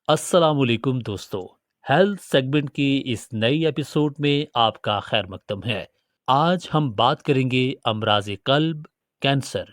السلام علیکم دوستو، ہیلتھ سیگمنٹ کی اس نئی ایپیسوڈ میں آپ کا خیر مقدم ہے۔ آج ہم بات کریں گے امراض قلب، کینسر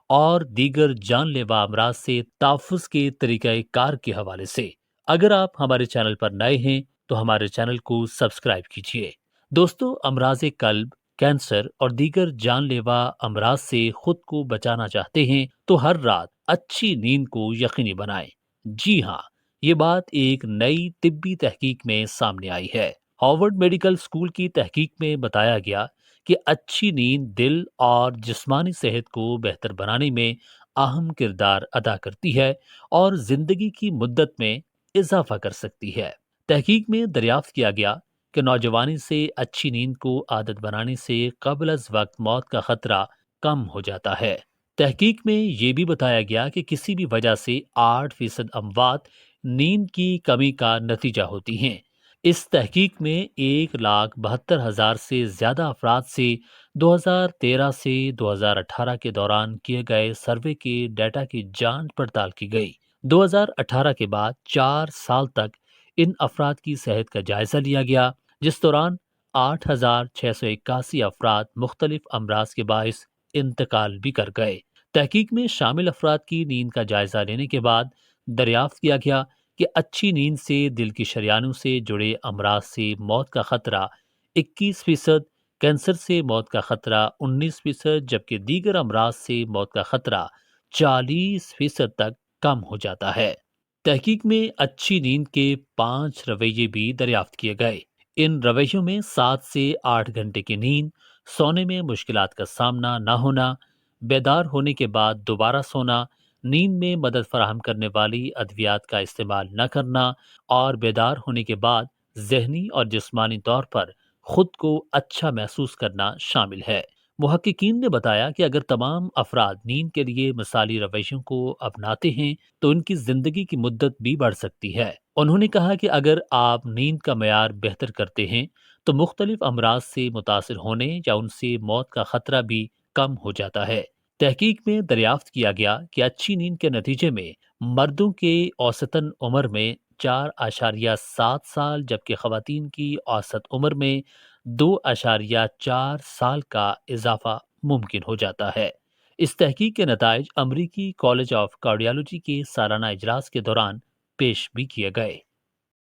اور دیگر جان لیوا امراض سے تحفظ کے طریقہ کار کے حوالے سے۔ اگر آپ ہمارے چینل پر نئے ہیں تو ہمارے چینل کو سبسکرائب کیجیے۔ دوستو، امراض قلب، کینسر اور دیگر جان لیوا امراض سے خود کو بچانا چاہتے ہیں تو ہر رات اچھی نیند کو یقینی بنائیں۔ جی ہاں، یہ بات ایک نئی طبی تحقیق میں سامنے آئی ہے۔ ہارورڈ میڈیکل اسکول کی تحقیق میں بتایا گیا کہ اچھی نیند دل اور جسمانی صحت کو بہتر بنانے میں اہم کردار ادا کرتی ہے اور زندگی کی مدت میں اضافہ کر سکتی ہے۔ تحقیق میں دریافت کیا گیا کہ نوجوانی سے اچھی نیند کو عادت بنانے سے قبل از وقت موت کا خطرہ کم ہو جاتا ہے۔ تحقیق میں یہ بھی بتایا گیا کہ کسی بھی وجہ سے 8% اموات نیند کی کمی کا نتیجہ ہوتی ہیں۔ اس تحقیق میں 1,72,000 سے زیادہ افراد سے 2013 سے 2018 کے دوران کیے گئے سروے کے ڈیٹا کی جانچ پڑتال کی گئی۔ 2018 کے بعد 4 سال تک ان افراد کی صحت کا جائزہ لیا گیا، جس دوران 8,681 افراد مختلف امراض کے باعث انتقال بھی کر گئے۔ تحقیق میں شامل افراد کی نیند کا جائزہ لینے کے بعد دریافت کیا گیا کہ اچھی نیند سے دل کی شریانوں سے جڑے امراض سے موت کا خطرہ 21%، کینسر سے موت کا خطرہ 19%، جبکہ دیگر امراض سے موت کا خطرہ 40% تک کم ہو جاتا ہے۔ تحقیق میں اچھی نیند کے 5 رویے بھی دریافت کیے گئے۔ ان رویوں میں 7 سے 8 گھنٹے کی نیند، سونے میں مشکلات کا سامنا نہ ہونا، بیدار ہونے کے بعد دوبارہ سونا، نیند میں مدد فراہم کرنے والی ادویات کا استعمال نہ کرنا اور بیدار ہونے کے بعد ذہنی اور جسمانی طور پر خود کو اچھا محسوس کرنا شامل ہے۔ محققین نے بتایا کہ اگر تمام افراد نیند کے لیے مثالی رویوں کو اپناتے ہیں تو ان کی زندگی کی مدت بھی بڑھ سکتی ہے۔ انہوں نے کہا کہ اگر آپ نیند کا معیار بہتر کرتے ہیں تو مختلف امراض سے متاثر ہونے یا ان سے موت کا خطرہ بھی کم ہو جاتا ہے۔ تحقیق میں دریافت کیا گیا کہ اچھی نیند کے نتیجے میں مردوں کے اوسطاً عمر میں 4.7 سال، جبکہ خواتین کی اوسط عمر میں 2.4 سال کا اضافہ ممکن ہو جاتا ہے۔ اس تحقیق کے نتائج امریکی کالج آف کارڈیالوجی کے سالانہ اجلاس کے دوران پیش بھی کیے گئے۔